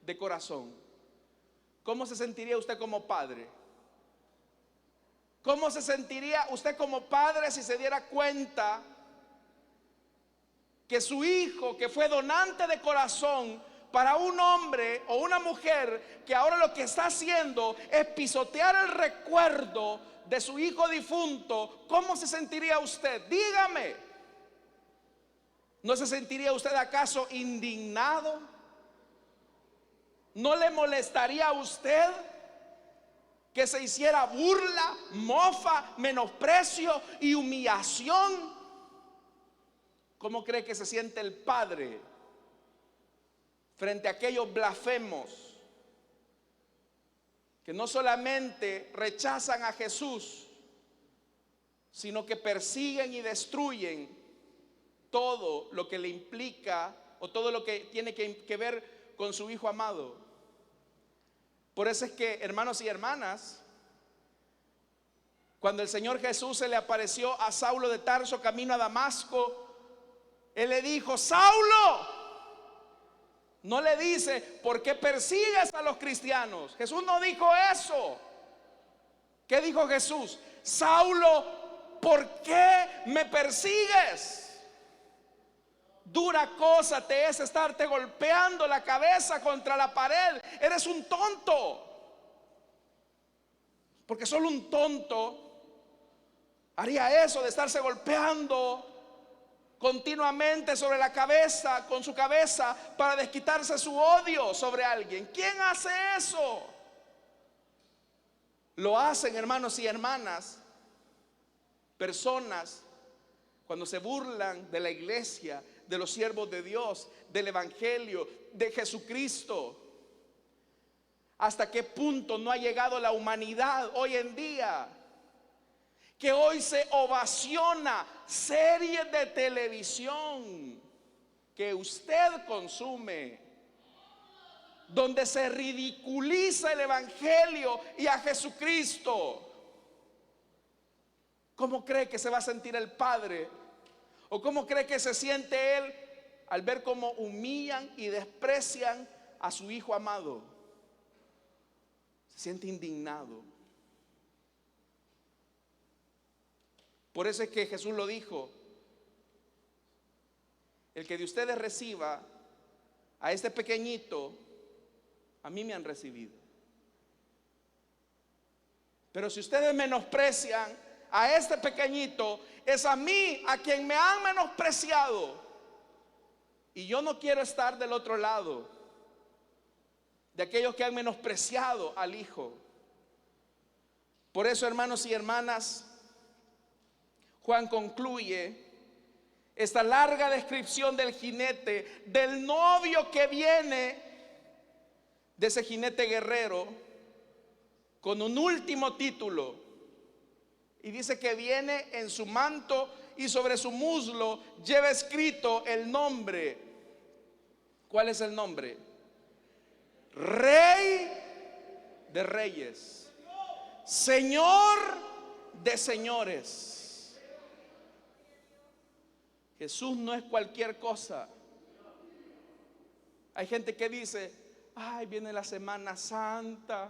Speaker 1: de corazón. ¿Cómo se sentiría usted como padre? ¿Cómo se sentiría usted como padre si se diera cuenta que su hijo, que fue donante de corazón para un hombre o una mujer, que ahora lo que está haciendo es pisotear el recuerdo de su hijo difunto? ¿Cómo se sentiría usted? Dígame. ¿No se sentiría usted acaso indignado? ¿No le molestaría a usted que se hiciera burla, mofa, menosprecio y humillación? ¿Cómo cree que se siente el padre frente a aquellos blasfemos que no solamente rechazan a Jesús, sino que persiguen y destruyen todo lo que le implica o todo lo que tiene que ver con su Hijo amado? Por eso es que, hermanos y hermanas, cuando el Señor Jesús se le apareció a Saulo de Tarso camino a Damasco, Él le dijo: Saulo. No le dice: ¿por qué persigues a los cristianos? Jesús no dijo eso. ¿Qué dijo Jesús? Saulo, ¿por qué me persigues? Dura cosa te es estarte golpeando la cabeza contra la pared. Eres un tonto. Porque solo un tonto haría eso de estarse golpeando continuamente sobre la cabeza, con su cabeza, para desquitarse su odio sobre alguien. ¿Quién hace eso? Lo hacen, hermanos y hermanas, personas cuando se burlan de la iglesia, de los siervos de Dios, del evangelio, de Jesucristo. ¿Hasta qué punto no ha llegado la humanidad hoy en día? Que hoy se ovaciona series de televisión que usted consume, donde se ridiculiza el evangelio y a Jesucristo. ¿Cómo cree que se va a sentir el Padre? ¿O cómo cree que se siente Él al ver cómo humillan y desprecian a su Hijo amado? Se siente indignado. Por eso es que Jesús lo dijo: el que de ustedes reciba a este pequeñito, a mí me han recibido. Pero si ustedes menosprecian a este pequeñito, es a mí a quien me han menospreciado. Y yo no quiero estar del otro lado de aquellos que han menospreciado al Hijo. Por eso, hermanos y hermanas, Juan concluye esta larga descripción del jinete, del novio que viene, de ese jinete guerrero, con un último título. Y dice que viene en su manto y sobre su muslo lleva escrito el nombre. ¿Cuál es el nombre? Rey de reyes, Señor de señores. Jesús no es cualquier cosa. Hay gente que dice: ay, viene la Semana Santa,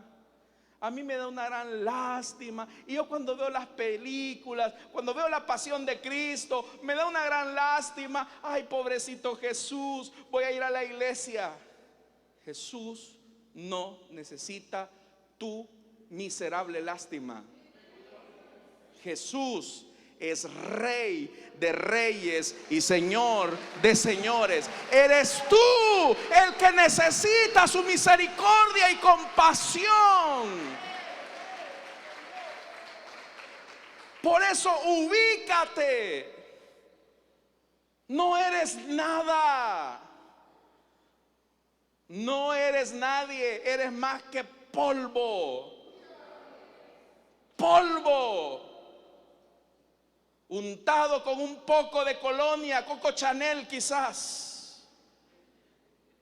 Speaker 1: a mí me da una gran lástima. Y yo cuando veo las películas, cuando veo la pasión de Cristo, me da una gran lástima. Ay, pobrecito Jesús, voy a ir a la iglesia. Jesús no necesita tu miserable lástima. Jesús es Rey de reyes y Señor de señores. Eres tú el que necesita su misericordia y compasión. Por eso ubícate. No eres nada. No eres nadie. Eres más que polvo. Polvo untado con un poco de colonia, Coco Chanel quizás.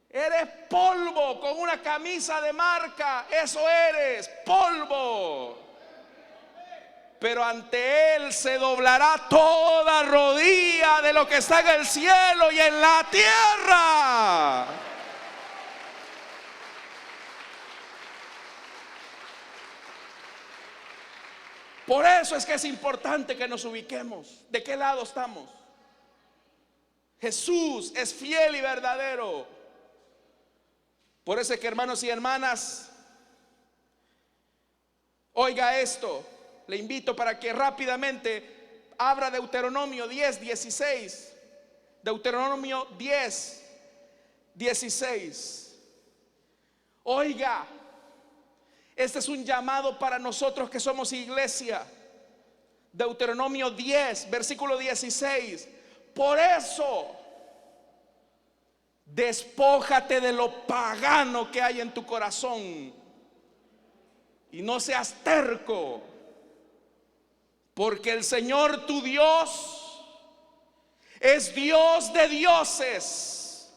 Speaker 1: Eres polvo con una camisa de marca. Eso eres, polvo. Pero ante Él se doblará toda rodilla de lo que está en el cielo y en la tierra. Por eso es que es importante que nos ubiquemos. ¿De qué lado estamos? Jesús es fiel y verdadero. Por eso es que, hermanos y hermanas, oiga esto. Le invito para que rápidamente abra Deuteronomio 10:16. Deuteronomio 10:16. Oiga, este es un llamado para nosotros que somos iglesia. Deuteronomio 10, versículo 16. Por eso, despójate de lo pagano que hay en tu corazón y no seas terco, porque el Señor tu Dios es Dios de dioses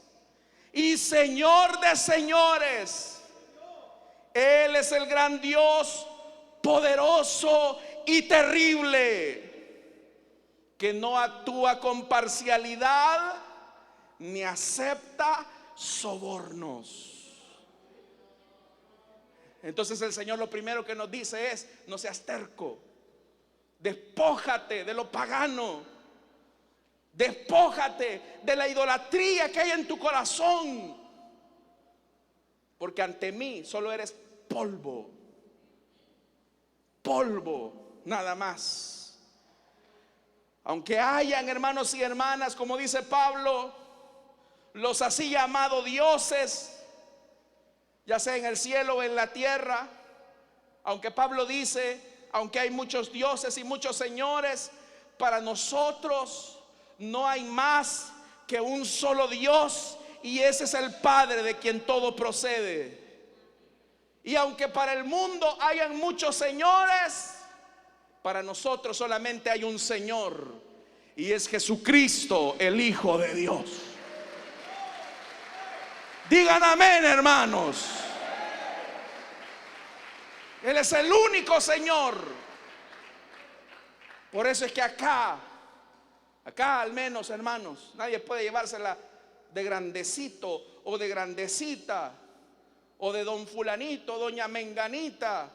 Speaker 1: y Señor de señores. Él es el gran Dios, poderoso y terrible, que no actúa con parcialidad ni acepta sobornos. Entonces el Señor lo primero que nos dice es: no seas terco, despójate de lo pagano, despójate de la idolatría que hay en tu corazón, porque ante mí solo eres polvo, polvo, nada más. Aunque hayan, hermanos y hermanas, como dice Pablo, los así llamados dioses, ya sea en el cielo o en la tierra, aunque Pablo dice, aunque hay muchos dioses y muchos señores, para nosotros no hay más que un solo Dios, y ese es el Padre de quien todo procede. Y aunque para el mundo hayan muchos señores, para nosotros solamente hay un Señor, y es Jesucristo, el Hijo de Dios. Digan amén, hermanos. Él es el único Señor. Por eso es que acá al menos, hermanos, nadie puede llevársela de grandecito o de grandecita, o de don fulanito, doña menganita.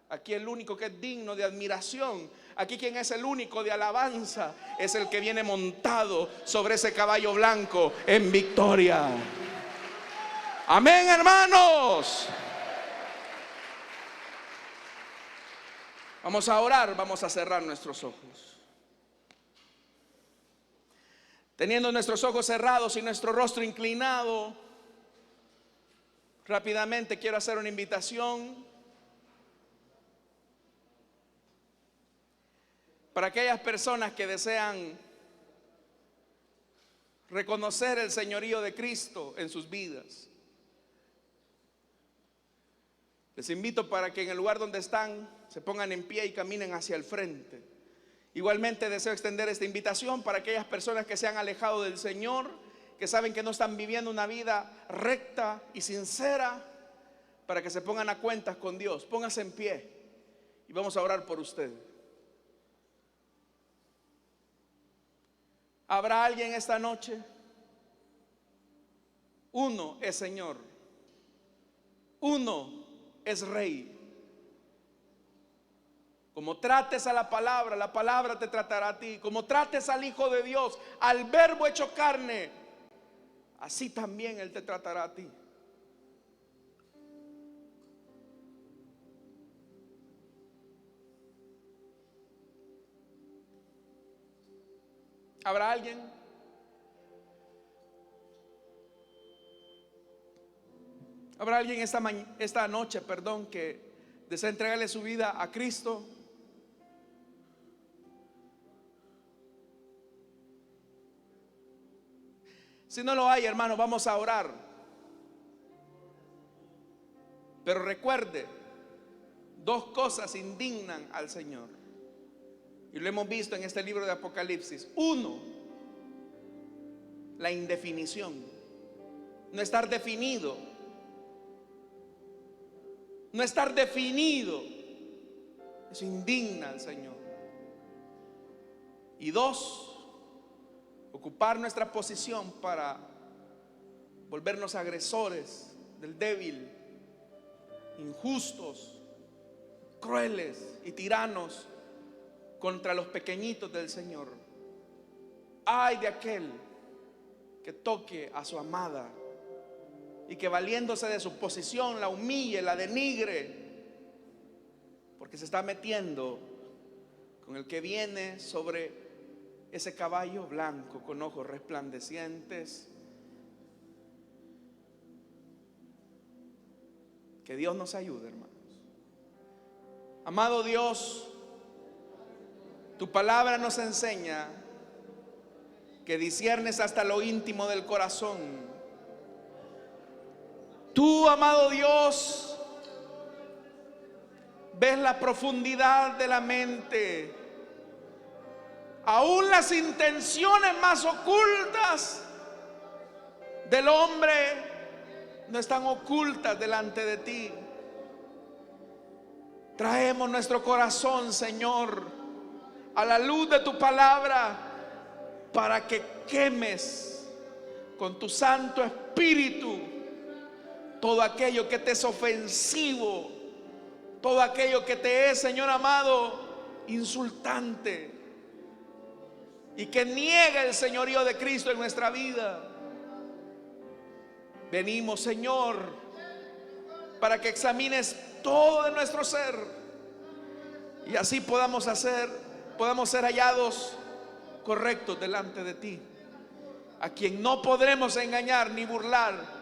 Speaker 1: Aquí el único que es digno de admiración, aquí quien es el único de alabanza, es el que viene montado sobre ese caballo blanco en victoria. Amén, hermanos. Vamos a orar, vamos a cerrar nuestros ojos. Teniendo nuestros ojos cerrados y nuestro rostro inclinado, rápidamente quiero hacer una invitación para aquellas personas que desean reconocer el señorío de Cristo en sus vidas. Les invito para que en el lugar donde están se pongan en pie y caminen hacia el frente. Igualmente deseo extender esta invitación para aquellas personas que se han alejado del Señor, que saben que no están viviendo una vida recta y sincera, para que se pongan a cuentas con Dios. Pónganse en pie y vamos a orar por usted. ¿Habrá alguien esta noche? Uno es Señor, uno es Rey. Como trates a la palabra te tratará a ti. Como trates al Hijo de Dios, al Verbo hecho carne, así también Él te tratará a ti. ¿Habrá alguien? ¿Habrá alguien esta noche, que desea entregarle su vida a Cristo? Si no lo hay, hermano, vamos a orar. Pero recuerde, dos cosas indignan al Señor, y lo hemos visto en este libro de Apocalipsis. Uno, la indefinición, no estar definido. No estar definido, eso indigna al Señor. Y dos, ocupar nuestra posición para volvernos agresores del débil, injustos, crueles y tiranos contra los pequeñitos del Señor. Ay de aquel que toque a su amada y que valiéndose de su posición la humille, la denigre, porque se está metiendo con el que viene sobre ese caballo blanco con ojos resplandecientes. Que Dios nos ayude, hermanos. Amado Dios, tu palabra nos enseña que disciernes hasta lo íntimo del corazón. Tú, amado Dios, ves la profundidad de la mente, aún las intenciones más ocultas del hombre no están ocultas delante de ti. Traemos nuestro corazón, Señor, a la luz de tu palabra, para que quemes con tu Santo Espíritu todo aquello que te es ofensivo, todo aquello que te es, Señor amado, insultante, y que niega el señorío de Cristo en nuestra vida. Venimos, Señor, para que examines todo de nuestro ser, y así podamos ser hallados correctos delante de ti, a quien no podremos engañar ni burlar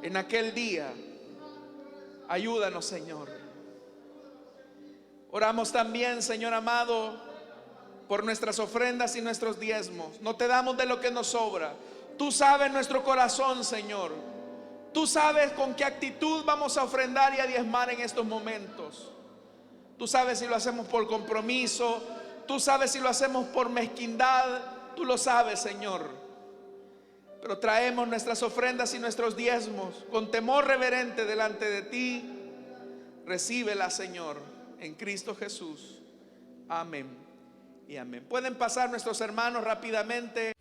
Speaker 1: en aquel día. Ayúdanos, Señor. Oramos también, Señor amado, por nuestras ofrendas y nuestros diezmos. No te damos de lo que nos sobra. Tú sabes nuestro corazón, Señor. Tú sabes con qué actitud vamos a ofrendar y a diezmar en estos momentos. Tú sabes si lo hacemos por compromiso. Tú sabes si lo hacemos por mezquindad. Tú lo sabes, Señor. Pero traemos nuestras ofrendas y nuestros diezmos con temor reverente delante de ti. Recíbela, Señor, en Cristo Jesús. Amén y amén. Pueden pasar nuestros hermanos rápidamente.